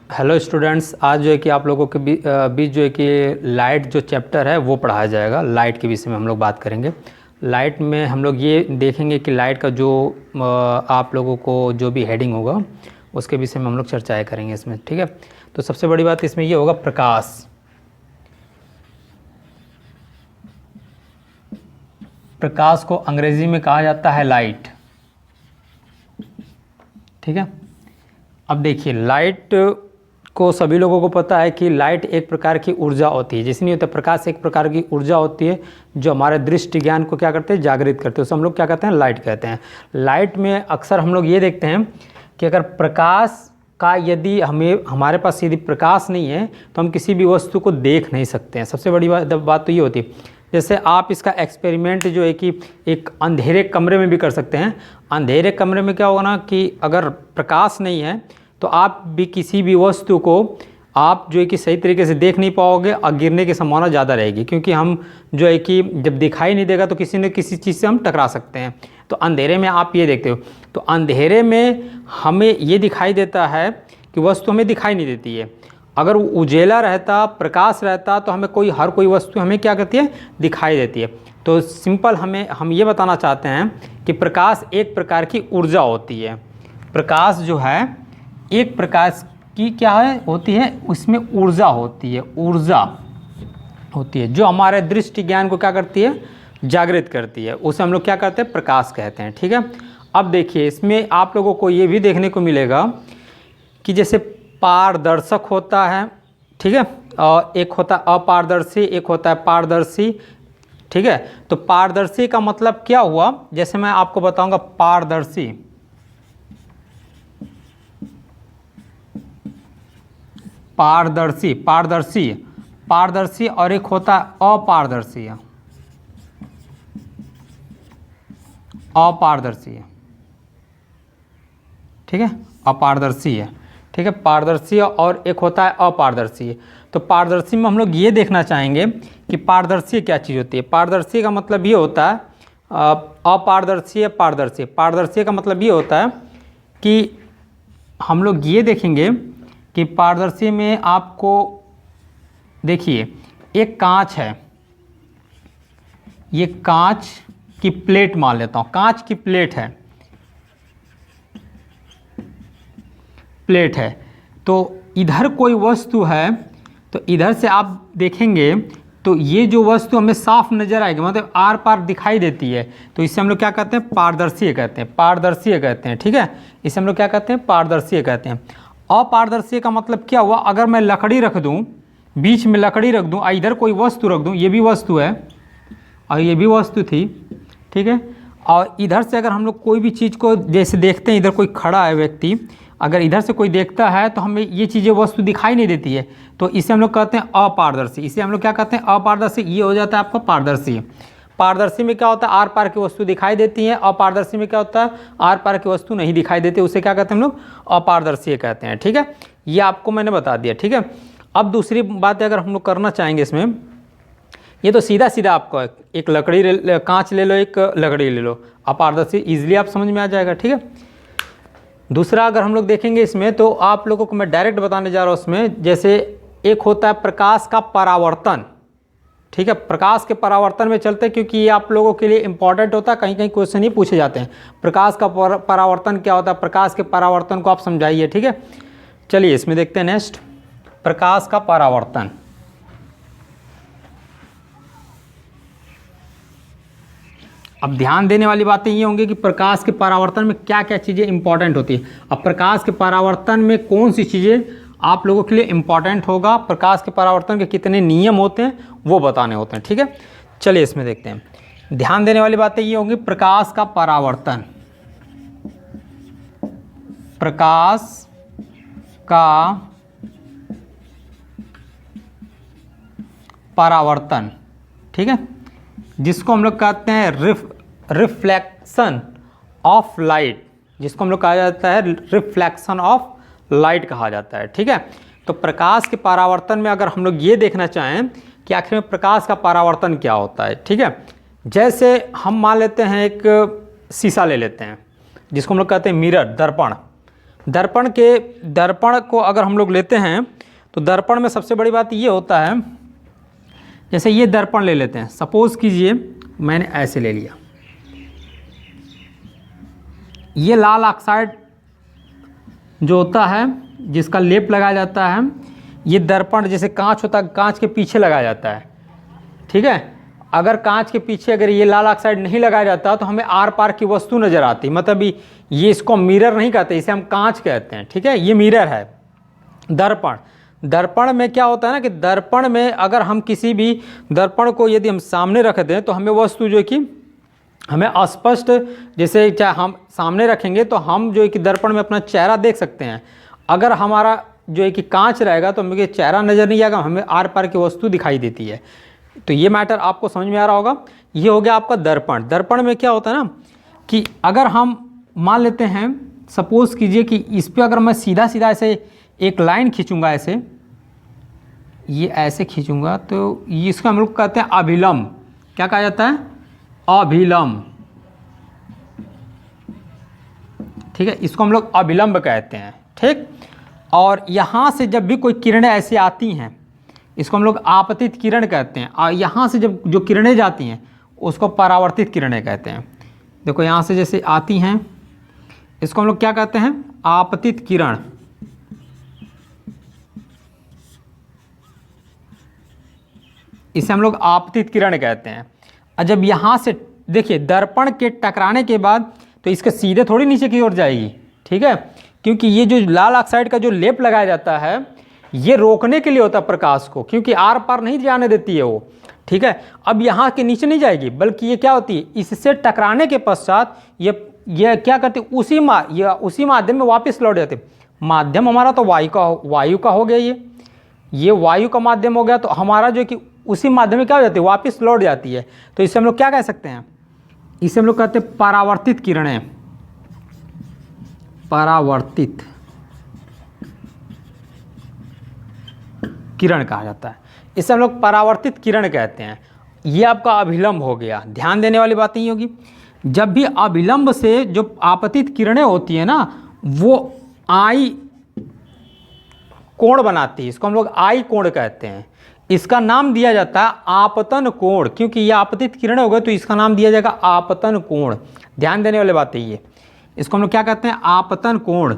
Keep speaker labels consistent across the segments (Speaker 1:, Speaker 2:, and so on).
Speaker 1: Hello students, आज जो है कि आप लोगों के बीच जो है कि लाइट जो चैप्टर है वो पढ़ाया जाएगा। लाइट के विषय में हम लोग बात करेंगे। लाइट में हम लोग ये देखेंगे कि लाइट का जो आप लोगों को जो भी हेडिंग होगा उसके विषय में हम लोग चर्चाएं करेंगे इसमें। ठीक है, तो सबसे बड़ी बात इसमें ये होगा प्रकाश। प्रकाश को अंग्रेजी में कहा जाता है लाइट। ठीक है, अब देखिए लाइट को सभी लोगों को पता है कि लाइट एक प्रकार की ऊर्जा होती है। जैसे नहीं होता, प्रकाश एक प्रकार की ऊर्जा होती है जो हमारे दृष्टि ज्ञान को क्या करते हैं, जागृत करते हैं। उसे हम लोग क्या कहते हैं, लाइट कहते हैं। लाइट में अक्सर हम लोग ये देखते हैं कि अगर प्रकाश का यदि हमारे पास यदि प्रकाश नहीं है तो हम किसी भी वस्तु को देख नहीं सकते हैं। सबसे बड़ी बात तो ये होती है। जैसे आप इसका एक्सपेरिमेंट जो है कि एक अंधेरे कमरे में भी कर सकते हैं। अंधेरे कमरे में क्या होगा ना कि अगर प्रकाश नहीं है तो आप भी किसी भी वस्तु को आप जो है कि सही तरीके से देख नहीं पाओगे और गिरने की संभावना ज़्यादा रहेगी, क्योंकि हम जो है कि जब दिखाई नहीं देगा तो किसी न किसी चीज़ से हम टकरा सकते हैं। तो अंधेरे में आप ये देखते हो, तो अंधेरे में हमें ये दिखाई देता है कि वस्तु हमें दिखाई नहीं देती है। अगर उजेला रहता, प्रकाश रहता तो हमें हर कोई वस्तु हमें क्या करती है, दिखाई देती है। तो सिंपल हम ये बताना चाहते हैं कि प्रकाश एक प्रकार की ऊर्जा होती है। प्रकाश जो है एक प्रकार की क्या है होती है, उसमें ऊर्जा होती है। ऊर्जा होती है जो हमारे दृष्टि ज्ञान को क्या करती है, जागृत करती है। उसे हम लोग क्या करते हैं, प्रकाश कहते हैं। ठीक है, अब देखिए इसमें आप लोगों को ये भी देखने को मिलेगा कि जैसे पारदर्शक होता है, ठीक है, और एक होता है अपारदर्शी, एक होता है पारदर्शी। ठीक है, तो पारदर्शी का मतलब क्या हुआ, जैसे मैं आपको बताऊंगा पारदर्शी, पारदर्शी पारदर्शी पारदर्शी और एक होता है अपारदर्शी। अपारदर्शी, ठीक है, अपारदर्शी है। ठीक है, पारदर्शी और एक होता है अपारदर्शी। तो पारदर्शी में हम लोग ये देखना चाहेंगे कि पारदर्शी क्या चीज़ होती है। पारदर्शी का मतलब ये होता है, अपारदर्शी है पारदर्शी। पारदर्शी का मतलब ये होता है कि हम लोग ये देखेंगे कि पारदर्शी में आपको देखिए एक कांच है, ये कांच की प्लेट मान लेता हूँ, कांच की प्लेट है, प्लेट है। तो इधर कोई वस्तु है, तो इधर से आप देखेंगे तो ये जो वस्तु हमें साफ नजर आएगी, मतलब आर पार दिखाई देती है। तो इसे हम लोग क्या कहते हैं, पारदर्शी कहते हैं, पारदर्शी कहते हैं। ठीक है, इसे हम लोग क्या कहते हैं, पारदर्शी कहते हैं। अपारदर्शी का मतलब क्या हुआ, अगर मैं लकड़ी रख दूं, बीच में लकड़ी रख दूं, इधर कोई वस्तु रख दूं, ये भी वस्तु है और ये भी वस्तु थी, ठीक है, और इधर से अगर हम लोग कोई भी चीज़ को जैसे देखते हैं, इधर कोई खड़ा है व्यक्ति, अगर इधर से कोई देखता है तो हमें ये चीज़ें वस्तु दिखाई नहीं देती है। तो इसे हम लोग कहते हैं अपारदर्शी। इसे हम लोग क्या कहते हैं, अपारदर्शी। ये हो जाता है आपका पारदर्शी। पारदर्शी में क्या होता है, आर पार की वस्तु दिखाई देती है। अपारदर्शी में क्या होता है, आर पार की वस्तु नहीं दिखाई देती, उसे क्या कहते हैं हम लोग, अपारदर्शी कहते हैं। ठीक है, ये आपको मैंने बता दिया। ठीक है, अब दूसरी बात अगर हम लोग करना चाहेंगे इसमें, ये तो सीधा सीधा आपको एक लकड़ी कांच ले लो, एक लकड़ी ले लो, अपारदर्शी, इजीली आप समझ में आ जाएगा। ठीक है, दूसरा अगर हम लोग देखेंगे इसमें तो आप लोगों को मैं डायरेक्ट बताने जा रहा हूँ उसमें, जैसे एक होता है प्रकाश का परावर्तन। ठीक है, प्रकाश के परावर्तन में चलते हैं क्योंकि ये आप लोगों के लिए इंपॉर्टेंट होता है, कहीं कहीं क्वेश्चन ही पूछे जाते हैं। प्रकाश का परावर्तन क्या होता है, प्रकाश के परावर्तन को आप समझाइए। ठीक है, चलिए इसमें देखते हैं नेक्स्ट, प्रकाश का परावर्तन। अब ध्यान देने वाली बातें ये होंगी कि प्रकाश के परावर्तन में क्या क्या चीज़ें इंपॉर्टेंट होती है। अब प्रकाश के परावर्तन में कौन सी चीज़ें आप लोगों के लिए इंपॉर्टेंट होगा, प्रकाश के परावर्तन के कितने नियम होते हैं वो बताने होते हैं। ठीक है, चलिए इसमें देखते हैं। ध्यान देने वाली बातें ये होंगी, प्रकाश का परावर्तन, प्रकाश का परावर्तन, ठीक है, जिसको हम लोग कहते हैं रिफ्लेक्शन ऑफ लाइट, जिसको हम लोग कहा जाता है रिफ्लेक्शन ऑफ लाइट कहा जाता है। ठीक है, तो प्रकाश के परावर्तन में अगर हम लोग ये देखना चाहें कि आखिर में प्रकाश का परावर्तन क्या होता है। ठीक है, जैसे हम मान लेते हैं एक शीशा ले लेते हैं, जिसको हम लोग कहते हैं मिरर, दर्पण। दर्पण को अगर हम लोग लेते हैं तो दर्पण में सबसे बड़ी बात ये होता है, जैसे ये दर्पण ले लेते हैं, सपोज कीजिए मैंने ऐसे ले लिया, ये लाल ऑक्साइड जो होता है जिसका लेप लगाया जाता है, ये दर्पण जैसे कांच होता है, कांच के पीछे लगाया जाता है, ठीक है। अगर कांच के पीछे अगर ये लाल ऑक्साइड नहीं लगाया जाता तो हमें आर पार की वस्तु नज़र आती, मतलब ये इसको मिरर नहीं कहते, इसे हम कांच कहते हैं, ठीक है। ये मिरर है। दर्पण में क्या होता है ना कि दर्पण में अगर हम किसी भी दर्पण को यदि हम सामने रख दें तो हमें वस्तु जो है कि हमें अस्पष्ट, जैसे चाहे हम सामने रखेंगे तो हम जो है कि दर्पण में अपना चेहरा देख सकते हैं। अगर हमारा जो है कि कांच रहेगा तो हमें चेहरा नज़र नहीं आएगा, हमें आर पार की वस्तु दिखाई देती है। तो ये मैटर आपको समझ में आ रहा होगा। ये हो गया आपका दर्पण। दर्पण में क्या होता है ना कि अगर हम मान लेते हैं, सपोज कीजिए कि इस पर अगर मैं सीधा सीधा ऐसे एक लाइन खींचूंगा, ऐसे ये ऐसे खींचूंगा तो ये इसको हम लोग कहते हैं अभिलंब। क्या कहा जाता है? अभिलंब, ठीक है। इसको हम लोग अभिलंब कहते हैं, ठीक। और यहाँ से जब भी कोई किरणें ऐसी आती हैं, इसको हम लोग आपतित किरण कहते हैं। और यहाँ से जब जो किरणें जाती हैं उसको परावर्तित किरणें कहते हैं। देखो यहाँ से जैसे आती हैं, इसको हम लोग क्या कहते हैं? आपतित किरण। इसे हम लोग आपतित किरण कहते हैं। और जब यहाँ से देखिए दर्पण के टकराने के बाद तो इसके सीधे थोड़ी नीचे की ओर जाएगी, ठीक है, क्योंकि ये जो लाल ऑक्साइड का जो लेप लगाया जाता है ये रोकने के लिए होता है प्रकाश को, क्योंकि आर पार नहीं जाने देती है वो, ठीक है। अब यहाँ के नीचे नहीं जाएगी, बल्कि ये क्या होती है, इससे टकराने के पश्चात ये क्या करती है, उसी माध्यम में वापस लौट जाते। माध्यम हमारा तो वायु का हो गया, ये वायु का माध्यम हो गया, तो हमारा जो कि उसी माध्यम में क्या हो जाती है, वापस लौट जाती है। तो इसे हम लोग क्या कह सकते हैं? इसे हम लोग कहते हैं परावर्तित किरणें। परावर्तित किरण कहा जाता है, इसे हम लोग परावर्तित किरण कहते हैं। ये आपका अभिलंब हो गया। ध्यान देने वाली बात ये होगी, जब भी अभिलंब से जो आपतित किरणें होती है ना, वो आई कोण बनाती है, इसको हम लोग आई कोण कहते हैं। इसका नाम दिया जाता है आपतन कोण, क्योंकि ये आपतित किरण हो गए तो इसका नाम दिया जाएगा आपतन कोण। ध्यान देने वाली बात है ये, इसको हम लोग क्या कहते हैं? आपतन कोण।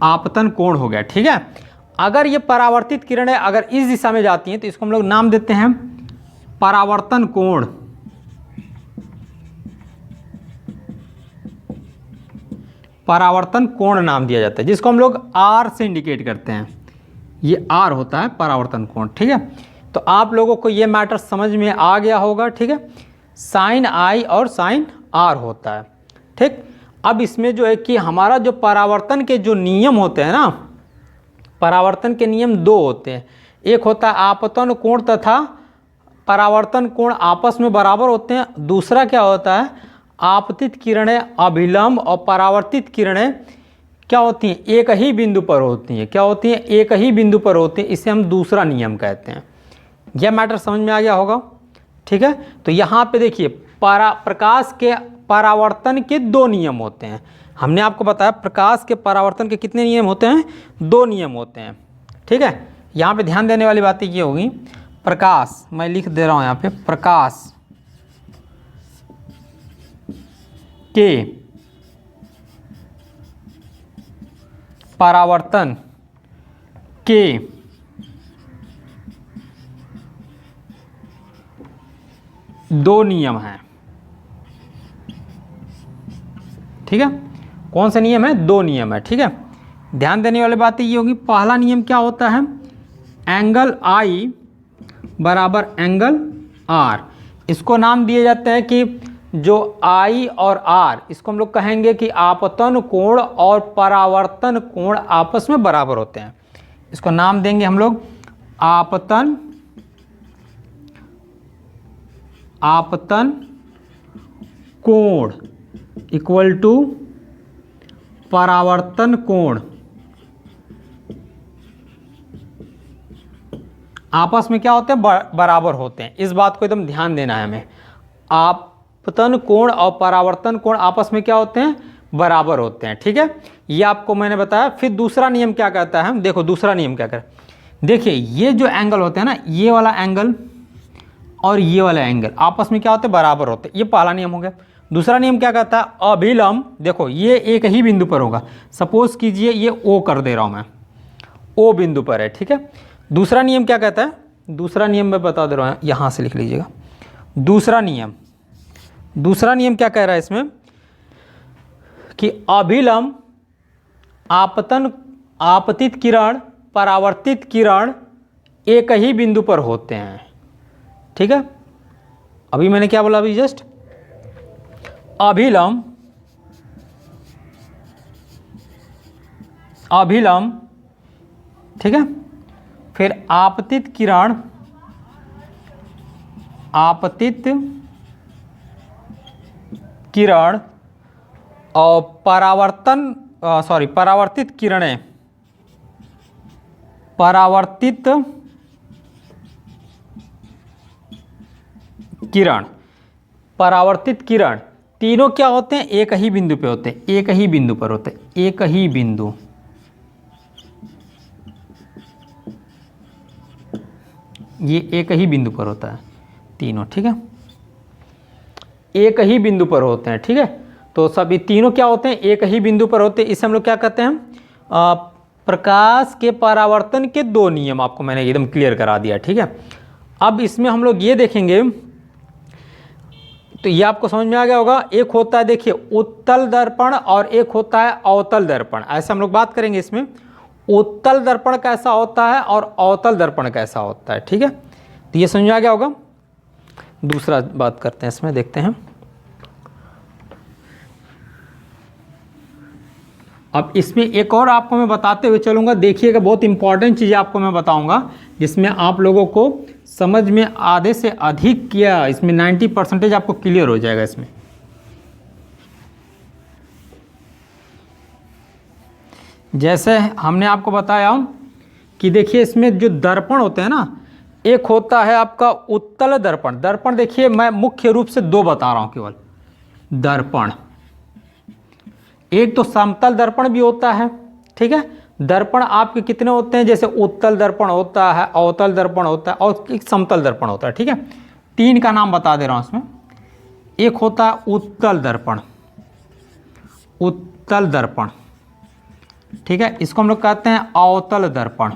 Speaker 1: आपतन कोण हो गया, ठीक है। अगर ये परावर्तित किरणें अगर इस दिशा में जाती हैं तो इसको हम लोग नाम देते हैं परावर्तन कोण। परावर्तन कोण नाम दिया जाता है, जिसको हम लोग आर से इंडिकेट करते हैं। ये आर होता है परावर्तन कोण, ठीक है। तो आप लोगों को ये मैटर समझ में आ गया होगा, ठीक है। साइन आई और साइन आर होता है, ठीक। अब इसमें जो है कि हमारा जो परावर्तन के जो नियम होते हैं ना, परावर्तन के नियम दो होते हैं। एक होता है आपतन कोण तथा परावर्तन कोण आपस में बराबर होते हैं। दूसरा क्या होता है? आपतित किरणें अभिलंब और परावर्तित किरणें क्या होती हैं? एक ही बिंदु पर होती हैं। क्या होती हैं? एक ही बिंदु पर होती हैं। इसे हम दूसरा नियम कहते हैं। यह मैटर समझ में आ गया होगा, ठीक है। तो यहाँ पे देखिए प्रकाश के परावर्तन के दो नियम होते हैं। हमने आपको बताया प्रकाश के परावर्तन के कितने नियम होते हैं? दो नियम होते हैं, ठीक है। यहाँ पे ध्यान देने वाली बातें ये होगी, प्रकाश, मैं लिख दे रहा हूँ यहाँ पे, प्रकाश के परावर्तन के दो नियम हैं, ठीक है। कौन से नियम है? दो नियम है, ठीक है। ध्यान देने वाली बात ये होगी, पहला नियम क्या होता है? एंगल आई बराबर एंगल आर। इसको नाम दिए जाते हैं कि जो आई और आर, इसको हम लोग कहेंगे कि आपतन कोण और परावर्तन कोण आपस में बराबर होते हैं। इसको नाम देंगे हम लोग आपतन कोण इक्वल टू परावर्तन कोण। आपस में क्या होते हैं? बराबर होते हैं। इस बात को एकदम ध्यान देना है हमें। आपतन कोण और परावर्तन कोण आपस में क्या होते हैं, बराबर होते हैं। ठीक है, ये आपको मैंने बताया। फिर दूसरा नियम क्या कहता है, देखो दूसरा नियम क्या कहता है, देखिए ये जो एंगल होते हैं ना, ये वाला एंगल और ये वाला एंगल आपस में क्या होते हैं, बराबर होते हैं। ये पहला नियम हो गया। दूसरा नियम क्या कहता है, अभिलंब, देखो ये एक ही बिंदु पर होगा। सपोज कीजिए ये ओ कर दे रहा हूं मैं, ओ बिंदु पर है। ठीक है, दूसरा नियम क्या कहता है, दूसरा नियम मैं बता दे रहा हूं, यहां से लिख लीजिएगा। दूसरा नियम क्या कह रहा है इसमें कि अभिलंब, आपतन, आपतित किरण, परावर्तित किरण एक ही बिंदु पर होते हैं। ठीक है, अभी मैंने क्या बोला, अभी जस्ट अभिलंब, ठीक है, फिर आपतित किरण, आपतित किरण और परावर्तित किरणें, परावर्तित किरण तीनों क्या होते हैं, एक ही बिंदु पे होते हैं, एक ही बिंदु पर होते हैं, एक ही बिंदु, ये एक ही बिंदु पर होता है तीनों। ठीक है, एक ही बिंदु पर होते हैं। ठीक है, तो सब ये तीनों क्या होते हैं, एक ही बिंदु पर होते हैं। इसे हम लोग क्या कहते हैं, प्रकाश के परावर्तन के दो नियम आपको मैंने एकदम क्लियर करा दिया। ठीक है, अब इसमें हम लोग ये देखेंगे, तो ये आपको समझ में आ गया होगा। एक होता है देखिए उत्तल दर्पण और एक होता है अवतल दर्पण। ऐसे हम लोग बात करेंगे इसमें, उत्तल दर्पण कैसा होता है और अवतल दर्पण कैसा होता है। ठीक है, तो ये समझ में आ गया होगा। दूसरा बात करते हैं इसमें, देखते हैं। अब इसमें एक और आपको मैं बताते हुए चलूंगा, देखिएगा बहुत इंपॉर्टेंट चीज़ आपको मैं बताऊंगा जिसमें आप लोगों को समझ में आधे से अधिक किया, इसमें 90% आपको क्लियर हो जाएगा इसमें। जैसे हमने आपको बताया कि देखिए इसमें जो दर्पण होते हैं ना, एक होता है आपका उत्तल दर्पण। दर्पण देखिए मैं मुख्य रूप से दो बता रहा हूं केवल, दर्पण। एक तो समतल दर्पण भी होता है। ठीक है, दर्पण आपके कितने होते हैं, जैसे उत्तल दर्पण होता है, अवतल दर्पण होता है और एक समतल दर्पण होता है। ठीक है, तीन का नाम बता दे रहा हूं इसमें। एक होता है उत्तल दर्पण, उत्तल दर्पण। ठीक है, इसको हम लोग कहते हैं अवतल दर्पण,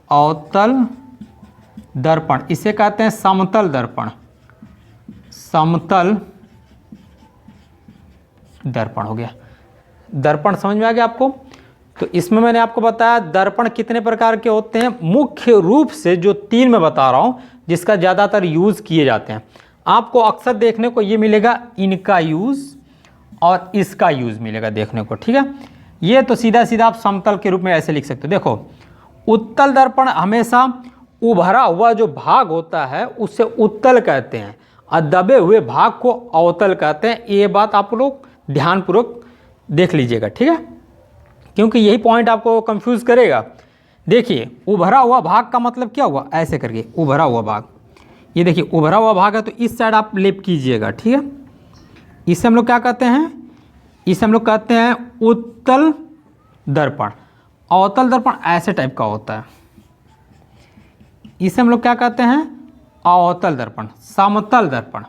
Speaker 1: अवतल दर्पण। इसे कहते हैं समतल दर्पण, समतल दर्पण हो गया। दर्पण समझ में आ गया आपको। तो इसमें मैंने आपको बताया दर्पण कितने प्रकार के होते हैं, मुख्य रूप से जो तीन मैं बता रहा हूं जिसका ज़्यादातर यूज़ किए जाते हैं। आपको अक्सर देखने को ये मिलेगा, इनका यूज़ और इसका यूज़ मिलेगा देखने को। ठीक है, ये तो सीधा सीधा आप समतल के रूप में ऐसे लिख सकते हो। देखो उत्तल दर्पण हमेशा उभरा हुआ जो भाग होता है उसे उत्तल कहते हैं और दबे हुए भाग को अवतल कहते हैं। ये बात आप लोग ध्यानपूर्वक देख लीजिएगा। ठीक है, क्योंकि यही पॉइंट आपको कंफ्यूज करेगा। देखिए उभरा हुआ भाग का मतलब क्या हुआ, ऐसे करके उभरा हुआ भाग, ये देखिए उभरा हुआ भाग है तो इस साइड आप लेप कीजिएगा। ठीक है, इसे हम लोग क्या कहते हैं, इसे हम लोग कहते हैं उत्तल दर्पण। अवतल दर्पण ऐसे टाइप का होता है, इसे हम लोग क्या कहते हैं, अवतल दर्पण, समतल दर्पण।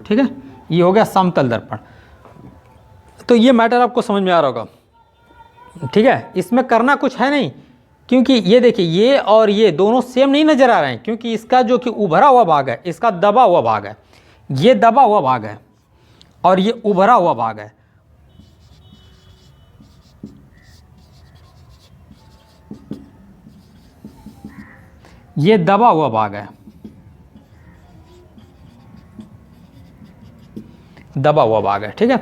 Speaker 1: ठीक है, ये हो गया समतल दर्पण। तो ये मैटर आपको समझ में आ रहा होगा। ठीक है, इसमें करना कुछ है नहीं, क्योंकि ये देखिए ये और ये दोनों सेम नहीं नजर आ रहे हैं, क्योंकि इसका जो कि उभरा हुआ भाग है, इसका दबा हुआ भाग है, ये दबा हुआ भाग है और ये उभरा हुआ भाग है। ये दबा हुआ भाग है, दबा हुआ भाग है। ठीक है,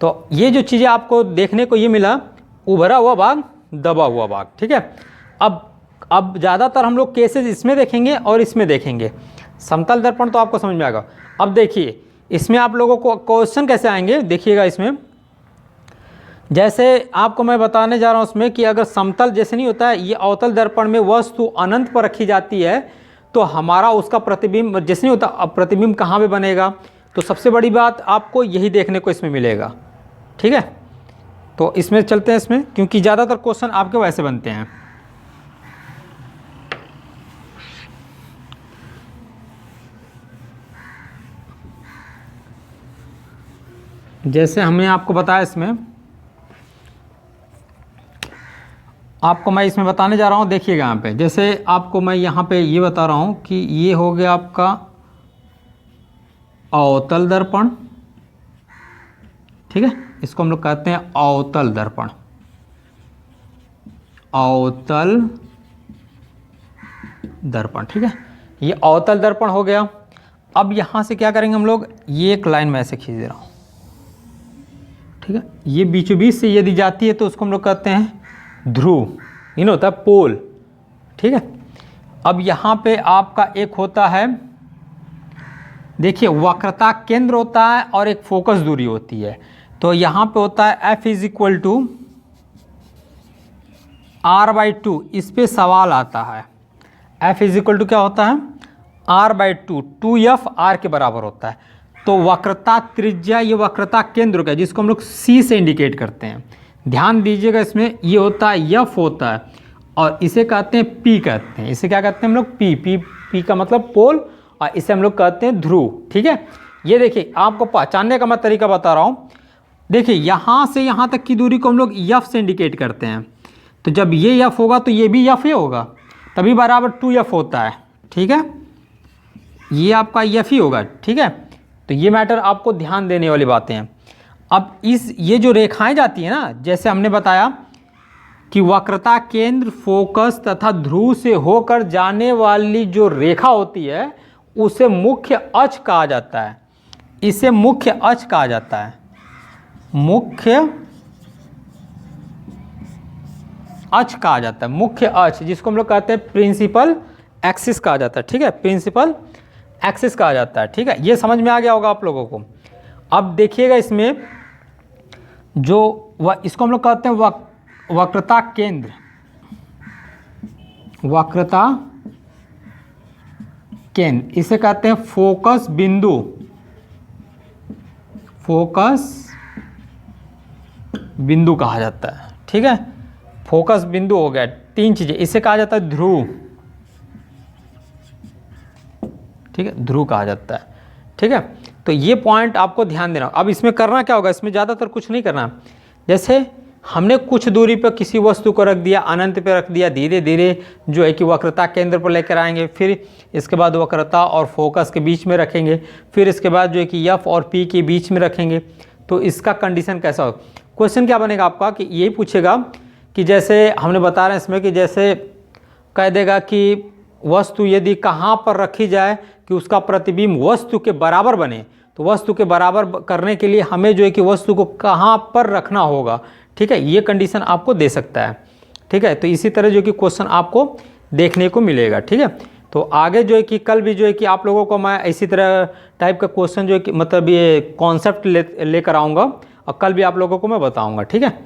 Speaker 1: तो ये जो चीज़ें आपको देखने को ये मिला, उभरा हुआ भाग, दबा हुआ भाग। ठीक है, अब ज़्यादातर हम लोग केसेस इसमें देखेंगे और इसमें देखेंगे। समतल दर्पण तो आपको समझ में आएगा। अब देखिए इसमें आप लोगों को क्वेश्चन कैसे आएंगे, देखिएगा इसमें। जैसे आपको मैं बताने जा रहा हूँ उसमें कि अगर समतल जैसे नहीं होता है, ये अवतल दर्पण में वस्तु अनंत पर रखी जाती है तो हमारा उसका प्रतिबिंब जैसे नहीं होता, अब प्रतिबिंब कहाँ पे बनेगा, तो सबसे बड़ी बात आपको यही देखने को इसमें मिलेगा। ठीक है, तो इसमें चलते हैं इसमें, क्योंकि ज़्यादातर क्वेश्चन आपके वैसे बनते हैं। जैसे हमने आपको बताया, इसमें आपको मैं इसमें बताने जा रहा हूँ, देखिएगा यहाँ पे, जैसे आपको मैं यहाँ पे ये बता रहा हूँ कि ये हो गया आपका अवतल दर्पण। ठीक है, इसको हम लोग कहते हैं अवतल दर्पण, अवतल दर्पण। ठीक है, ये अवतल दर्पण हो गया। अब यहाँ से क्या करेंगे हम लोग, ये एक लाइन में ऐसे खींच दे रहा हूँ। ठीक है, ये बीचों बीच से यदि जाती है तो उसको हम लोग कहते हैं ध्रुव, इन होता है पोल। ठीक है, अब यहाँ पे आपका एक होता है, देखिए वक्रता केंद्र होता है और एक फोकस दूरी होती है। तो यहाँ पे होता है F is equal to R/2, इस पे सवाल आता है। F इज इक्वल टू क्या होता है, R/2, 2F R के बराबर होता है। तो वक्रता त्रिज्या, ये वक्रता केंद्र का, जिसको हम लोग C से इंडिकेट करते हैं। ध्यान दीजिएगा, इसमें ये होता है F होता है, और इसे कहते हैं P कहते हैं। इसे क्या कहते हैं हम लोग, P का मतलब पोल, और इसे हम लोग कहते हैं ध्रुव। ठीक है, ये देखिए आपको पहचानने का मैं तरीका बता रहा हूँ। देखिए यहाँ से यहाँ तक की दूरी को हम लोग F से इंडिकेट करते हैं। तो जब ये F होगा तो ये भी F ही होगा, तभी बराबर 2F होता है। ठीक है, ये आपका F ही होगा। ठीक है, तो ये मैटर आपको ध्यान देने वाली बातें हैं। अब ये जो रेखाएं जाती हैं ना, जैसे हमने बताया कि वक्रता केंद्र, फोकस तथा ध्रुव से होकर जाने वाली जो रेखा होती है उसे मुख्य अक्ष कहा जाता है। इसे मुख्य अक्ष कहा जाता है, मुख्य अक्ष कहा जाता है, मुख्य अक्ष, जिसको हम लोग कहते हैं प्रिंसिपल एक्सिस कहा जाता है। ठीक है, प्रिंसिपल एक्सिस कहा जाता है। ठीक है, ये समझ में आ गया होगा आप लोगों को। अब देखिएगा इसमें जो इसको हम लोग कहते हैं वक्रता केंद्र, वक्रता केंद्र, इसे कहते हैं फोकस बिंदु, फोकस बिंदु कहा जाता है। ठीक है, फोकस बिंदु हो गया। तीन चीजें, इसे कहा जाता है ध्रुव। ठीक है, ध्रुव कहा जाता है। ठीक है, तो ये पॉइंट आपको ध्यान देना। अब इसमें करना क्या होगा, इसमें ज़्यादातर कुछ नहीं करना। जैसे हमने कुछ दूरी पर किसी वस्तु को रख दिया, अनंत पे रख दिया, धीरे धीरे जो है कि वक्रता केंद्र पर लेकर आएंगे, फिर इसके बाद वक्रता और फोकस के बीच में रखेंगे, फिर इसके बाद जो है कि F और P के बीच में रखेंगे। तो इसका कंडीशन कैसा हो, क्वेश्चन क्या बनेगा आपका कि यही पूछेगा कि जैसे हमने बता रहे हैं इसमें कि जैसे कह देगा कि वस्तु यदि कहाँ पर रखी जाए कि उसका प्रतिबिंब वस्तु के बराबर बने, तो वस्तु के बराबर करने के लिए हमें जो है कि वस्तु को कहाँ पर रखना होगा। ठीक है, ये कंडीशन आपको दे सकता है। ठीक है, तो इसी तरह जो कि क्वेश्चन आपको देखने को मिलेगा। ठीक है, तो आगे जो है कि कल भी जो है कि आप लोगों को मैं इसी तरह टाइप का क्वेश्चन जो है कि मतलब ये कॉन्सेप्ट लेकर आऊँगा, और कल भी आप लोगों को मैं बताऊँगा। ठीक है।